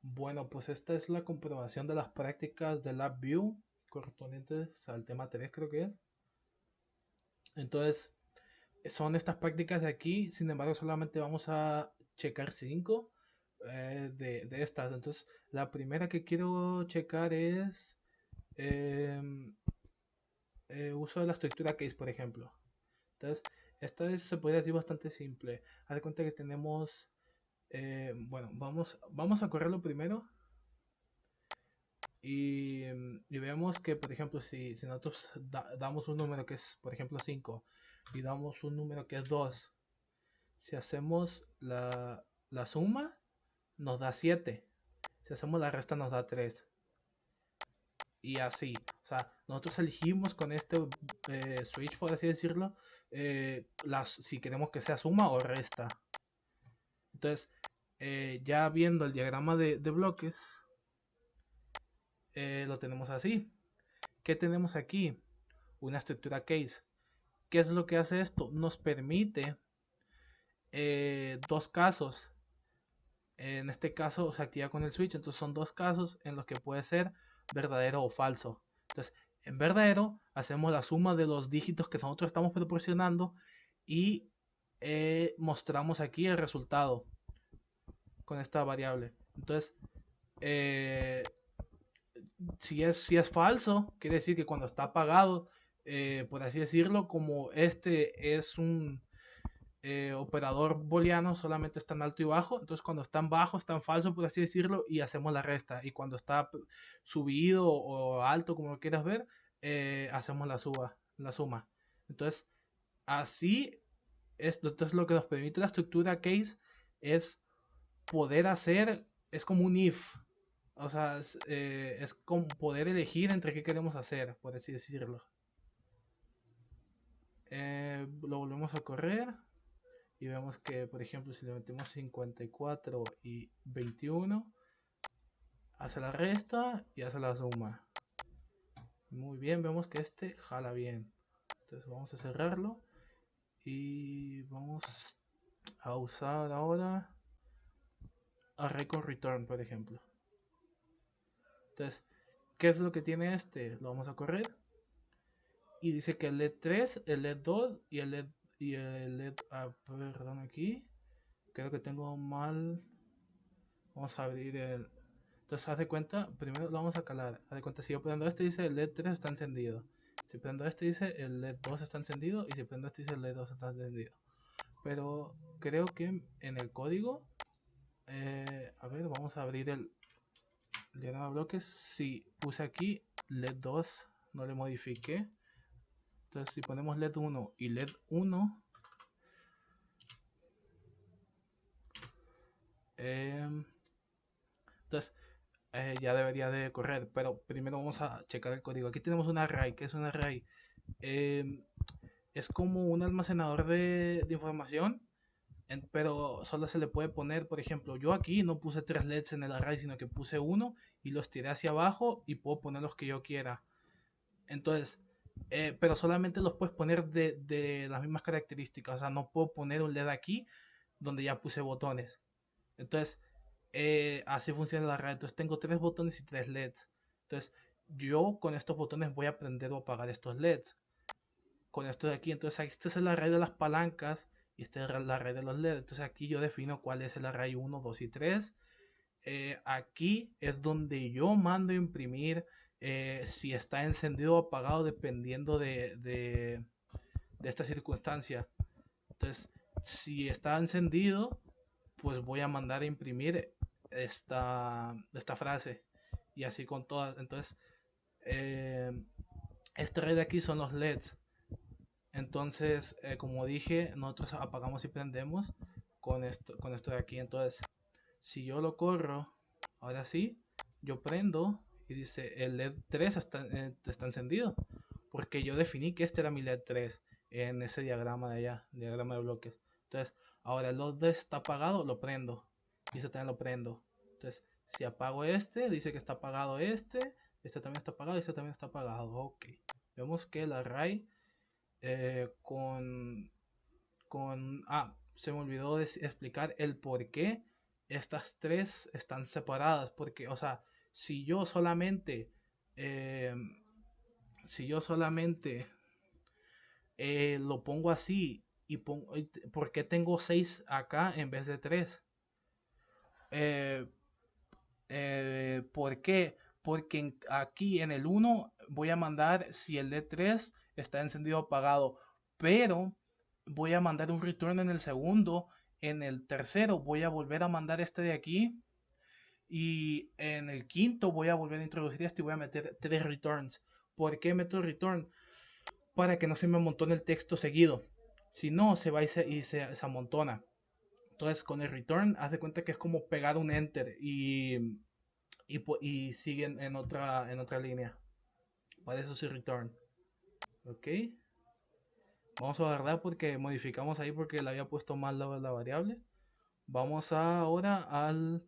Bueno, pues esta es la comprobación de las prácticas de LabVIEW correspondientes al tema 3, creo que es. Entonces, son estas prácticas de aquí, sin embargo, solamente vamos a checar 5 de estas. Entonces, la primera que quiero checar es uso de la estructura case, por ejemplo. Entonces, se puede decir bastante simple. Haz de cuenta que tenemos, bueno, vamos a correrlo primero y vemos que, por ejemplo, si nosotros damos un número que es, por ejemplo, 5 y damos un número que es 2, si hacemos la suma, nos da 7. Si hacemos la resta, nos da 3. Y así. O sea, nosotros elegimos con este switch, por así decirlo, si queremos que sea suma o resta. Entonces, ya viendo el diagrama de bloques, lo tenemos así. ¿Qué tenemos aquí? Una estructura case. ¿Qué es lo que hace esto? Nos permite dos casos. En este caso se activa con el switch, entonces son dos casos en los que puede ser verdadero o falso. Entonces, en verdadero hacemos la suma de los dígitos que nosotros estamos proporcionando y mostramos aquí el resultado con esta variable. Entonces, eh, si es falso, quiere decir que cuando está apagado, por así decirlo, como este es un operador booleano, solamente está en alto y bajo, entonces cuando está en bajo está en falso, por así decirlo, y hacemos la resta. Y cuando está subido o alto, como lo quieras ver, hacemos la suma. Entonces, así, entonces lo que nos permite la estructura case es poder hacer, es como un if. O sea, es como poder elegir entre qué queremos hacer, por así decirlo. Lo volvemos a correr y vemos que, por ejemplo, si le metemos 54 y 21, hace la resta y hace la suma. Muy bien, vemos que este jala bien. Entonces vamos a cerrarlo y vamos a usar ahora array con return, por ejemplo. Entonces, ¿qué es lo que tiene este? Lo vamos a correr y dice que el LED 3, el LED 2 y el LED, perdón, aquí creo que tengo mal. Vamos a abrir el. Entonces, haz de cuenta, primero lo vamos a calar. Haz de cuenta, si yo prendo este, dice el LED 3 está encendido. Si prendo este, dice el LED 2 está encendido. Y si prendo este, dice el LED 2 está encendido. Pero creo que en el código, a ver, vamos a abrir el diagrama de bloques. Si puse aquí LED 2, no le modifiqué. Entonces, si ponemos LED 1 y LED 1, entonces ya debería de correr, pero primero vamos a checar el código. Aquí tenemos un array. ¿Qué es un array? Es como un almacenador de información, pero solo se le puede poner, por ejemplo, yo aquí no puse 3 LEDs en el array, sino que puse uno y los tiré hacia abajo y puedo poner los que yo quiera. Entonces, pero solamente los puedes poner de las mismas características. O sea, no puedo poner un LED aquí donde ya puse botones. Entonces, así funciona la red. Entonces, tengo 3 botones y 3 LEDs. Entonces, yo con estos botones voy a aprender a apagar estos LEDs. Con esto de aquí, entonces este es el array de las palancas y este es el array de los LED. Entonces, aquí yo defino cuál es el array 1, 2 y 3. Aquí es donde yo mando a imprimir si está encendido o apagado dependiendo de esta circunstancia. Entonces, si está encendido, pues voy a mandar a imprimir esta frase. Y así con todas. Entonces, este array de aquí son los LEDs. Entonces, como dije, nosotros apagamos y prendemos con esto de aquí. Entonces, si yo lo corro, ahora sí, yo prendo y dice el LED 3 está encendido. Porque yo definí que este era mi LED 3 en ese diagrama de allá, diagrama de bloques. Entonces, ahora el LED está apagado, lo prendo. Y este también lo prendo. Entonces, si apago este, dice que está apagado este también está apagado y este también está apagado. Ok. Vemos que el array se me olvidó explicar el por qué estas tres están separadas, porque, o sea, si yo solamente, eh, si yo solamente lo pongo así y pongo, ¿por qué tengo 6 acá en vez de 3? Eh, ¿Por qué? Porque aquí en el uno voy a mandar si el D3 está encendido o apagado, pero voy a mandar un return en el segundo, en el tercero voy a volver a mandar este de aquí y en el quinto voy a volver a introducir este y voy a meter 3 returns. ¿Por qué meto el return? Para que no se me amontone el texto seguido. Si no, se va y se amontona. Entonces con el return, haz de cuenta que es como pegar un enter y siguen en otra línea. Para eso sí return. Ok. Vamos a guardar porque modificamos ahí porque le había puesto mal la variable. Vamos ahora al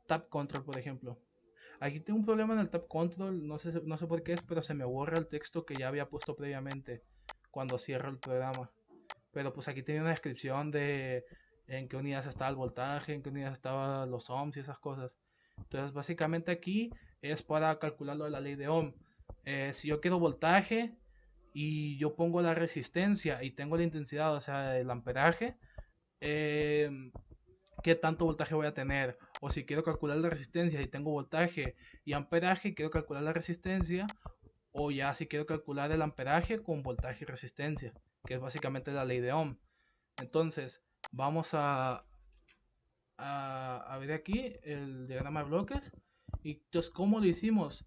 tab control, por ejemplo. Aquí tengo un problema en el tab control, no sé por qué es, pero se me borra el texto que ya había puesto previamente cuando cierro el programa. Pero pues aquí tenía una descripción de en qué unidades estaba el voltaje, en qué unidades estaban los ohms y esas cosas. Entonces básicamente aquí es para calcular lo de la ley de Ohm. Si yo quiero voltaje y yo pongo la resistencia y tengo la intensidad, o sea, el amperaje, eh, ¿qué tanto voltaje voy a tener? O si quiero calcular la resistencia y tengo voltaje y amperaje, quiero calcular la resistencia. O ya si quiero calcular el amperaje con voltaje y resistencia, que es básicamente la ley de Ohm. Entonces, vamos a ver aquí el diagrama de bloques. Y entonces, ¿cómo lo hicimos?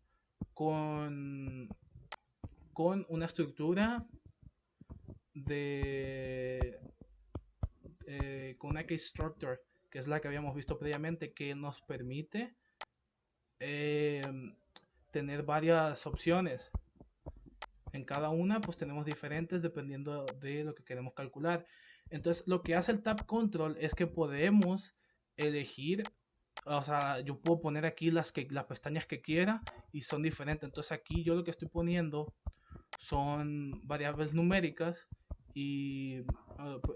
Con, con una estructura de... con una case structure, que es la que habíamos visto previamente, que nos permite eh, tener varias opciones. En cada una pues tenemos diferentes dependiendo de lo que queremos calcular. Entonces lo que hace el tab control es que podemos elegir, o sea, yo puedo poner aquí las pestañas que quiera y son diferentes. Entonces aquí yo lo que estoy poniendo son variables numéricas y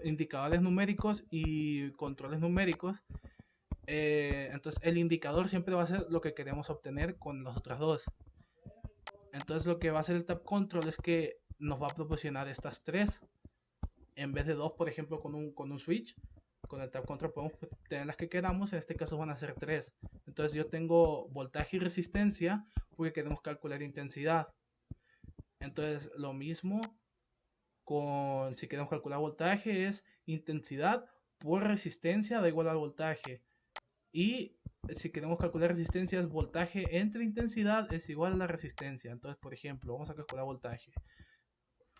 indicadores numéricos y controles numéricos. Entonces el indicador siempre va a ser lo que queremos obtener con las otras dos. Entonces lo que va a hacer el tab control es que nos va a proporcionar estas tres en vez de dos, por ejemplo, con un switch. Con el tab control podemos tener las que queramos, en este caso van a ser tres. Entonces yo tengo voltaje y resistencia porque queremos calcular intensidad. Entonces lo mismo con si queremos calcular voltaje es intensidad por resistencia da igual al voltaje. Y si queremos calcular resistencia es voltaje entre intensidad es igual a la resistencia. Entonces, por ejemplo, vamos a calcular voltaje.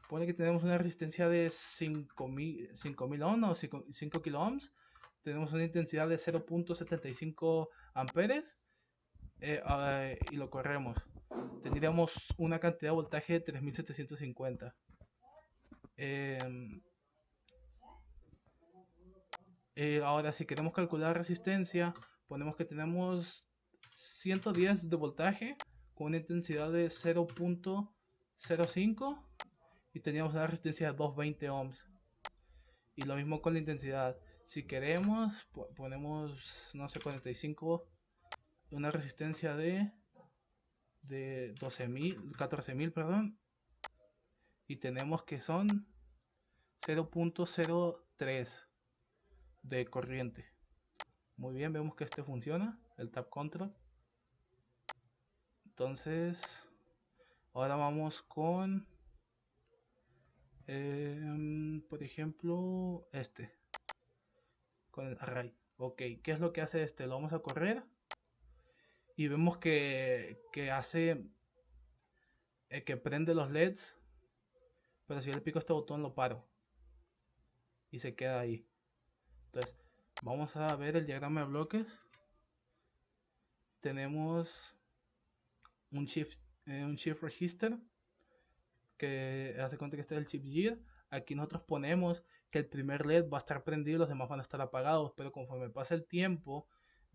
Pone que tenemos una resistencia de 5000 ohms o 5 kilo ohms. Tenemos una intensidad de 0.75 amperes y lo corremos. Tendríamos una cantidad de voltaje de 3750. Ahora, si queremos calcular resistencia, ponemos que tenemos 110 de voltaje con una intensidad de 0.05 y teníamos una resistencia de 220 ohms. Y lo mismo con la intensidad. Si queremos, ponemos, no sé, 45, una resistencia de 14.000, perdón. Y tenemos que son 0.03 de corriente. Muy bien, vemos que este funciona, el tab control. Entonces, ahora vamos con, por ejemplo, con el array. Ok, ¿qué es lo que hace este? Lo vamos a correr y vemos que hace que prende los LEDs, pero si yo le pico este botón lo paro y se queda ahí. Entonces, vamos a ver el diagrama de bloques. Tenemos un shift register que hace cuenta que este es el chip gear. Aquí nosotros ponemos que el primer LED va a estar prendido y los demás van a estar apagados, pero conforme pasa el tiempo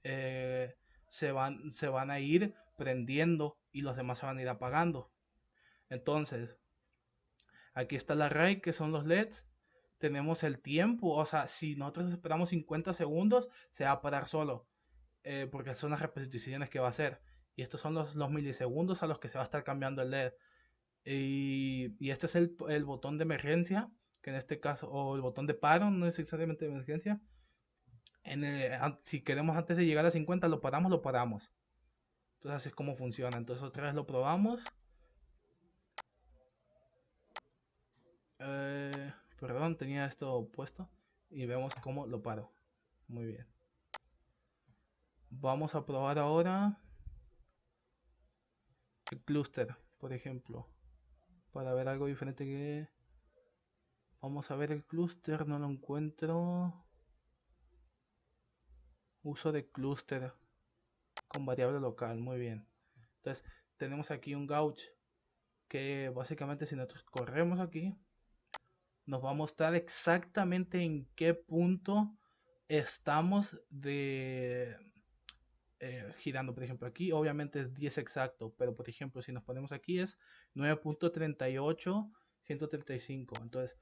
se van a ir prendiendo y los demás se van a ir apagando. Entonces aquí está el array que son los LEDs. Tenemos el tiempo, o sea, si nosotros esperamos 50 segundos se va a parar solo. porque son las repeticiones que va a hacer. Y estos son los milisegundos a los que se va a estar cambiando el LED. Y este es el botón de emergencia, que en este caso, o el botón de paro, no es necesariamente de emergencia. Si queremos antes de llegar a 50, lo paramos, lo paramos. Entonces así es como funciona. Entonces otra vez lo probamos. Perdón, tenía esto puesto. Y vemos cómo lo paro. Muy bien. Vamos a probar ahora el clúster, por ejemplo. Para ver algo diferente que... Vamos a ver el clúster, no lo encuentro. Uso de clúster con variable local, muy bien. Entonces tenemos aquí un gauge que básicamente si nosotros corremos aquí nos va a mostrar exactamente en qué punto estamos girando. Por ejemplo aquí obviamente es 10 exacto, pero por ejemplo si nos ponemos aquí es 9.38135. Entonces,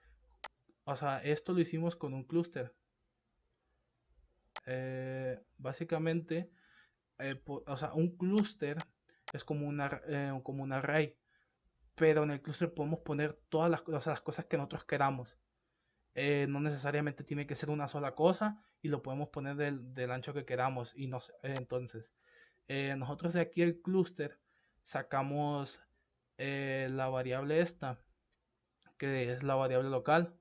o sea, esto lo hicimos con un clúster. Básicamente, o sea, un clúster es como un array, pero en el clúster podemos poner todas las cosas que nosotros queramos. No necesariamente tiene que ser una sola cosa y lo podemos poner del ancho que queramos. Y entonces, nosotros de aquí el clúster sacamos la variable esta, que es la variable local.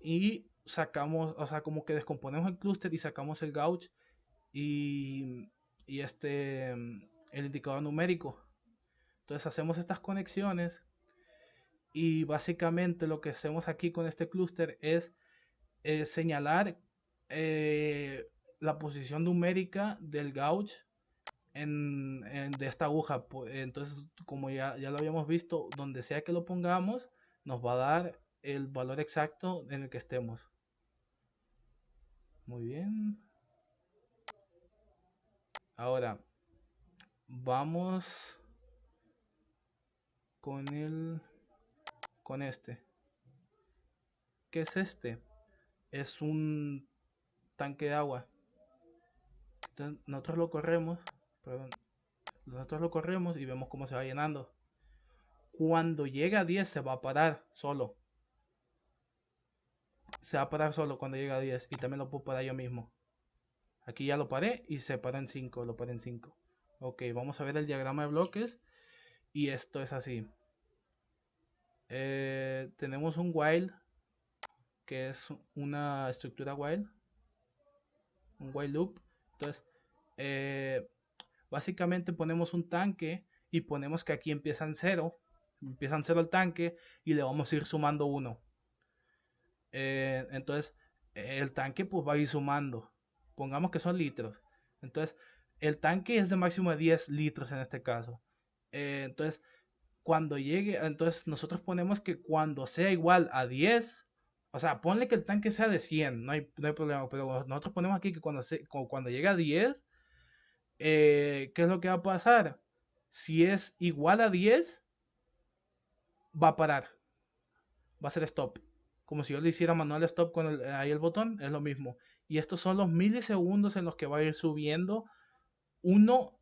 Y sacamos, o sea, como que descomponemos el clúster y sacamos el gauge y el indicador numérico. Entonces hacemos estas conexiones y básicamente lo que hacemos aquí con este clúster es señalar la posición numérica del gauge de esta aguja. Entonces, como ya lo habíamos visto, donde sea que lo pongamos, nos va a dar el valor exacto en el que estemos. Muy bien. Ahora, vamos con este. ¿Qué es este? Es un tanque de agua. Entonces, nosotros lo corremos y vemos cómo se va llenando. Cuando llega a 10 se va a parar solo. Se va a parar solo cuando llega a 10 y también lo puedo parar yo mismo. Aquí ya lo paré y se paró en 5, lo paré en 5. Ok, vamos a ver el diagrama de bloques y esto es así. Tenemos un while, que es una estructura while, un while loop. Entonces, básicamente ponemos un tanque y ponemos que aquí empieza en 0 el tanque y le vamos a ir sumando 1. Entonces, el tanque pues va a ir sumando. Pongamos que son litros. Entonces, el tanque es de máximo de 10 litros en este caso. Entonces, cuando llegue, entonces nosotros ponemos que cuando sea igual a 10, o sea, ponle que el tanque sea de 100, no hay problema, pero nosotros ponemos aquí que cuando llegue a 10, ¿qué es lo que va a pasar? Si es igual a 10, va a parar, va a ser stop. Como si yo le hiciera manual stop con ahí el botón, es lo mismo. Y estos son los milisegundos en los que va a ir subiendo uno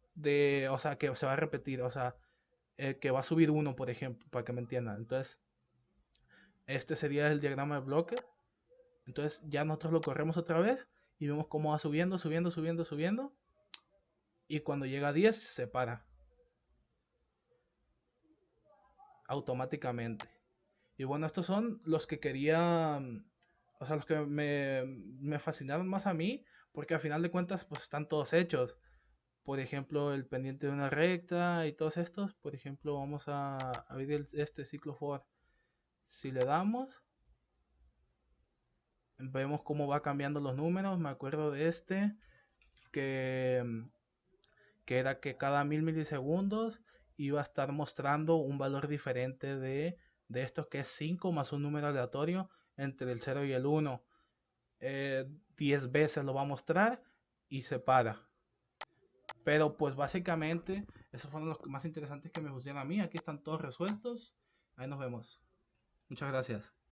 o sea, que se va a repetir, o sea, que va a subir uno, por ejemplo, para que me entiendan. Entonces, este sería el diagrama de bloques. Entonces, ya nosotros lo corremos otra vez y vemos cómo va subiendo, subiendo, subiendo, subiendo. Y cuando llega a 10, se para automáticamente. Y bueno, estos son los que quería, o sea, los que me fascinaron más a mí, porque al final de cuentas, pues están todos hechos. Por ejemplo, el pendiente de una recta y todos estos. Por ejemplo, vamos a ver este ciclo for. Si le damos, vemos cómo va cambiando los números. Me acuerdo de este, que, que era que cada 1000 milisegundos iba a estar mostrando un valor diferente de esto, que es 5 más un número aleatorio entre el 0 y el 1. 10 veces lo va a mostrar y se para. Pero pues básicamente esos fueron los más interesantes que me pusieron a mí. Aquí están todos resueltos. Ahí nos vemos. Muchas gracias.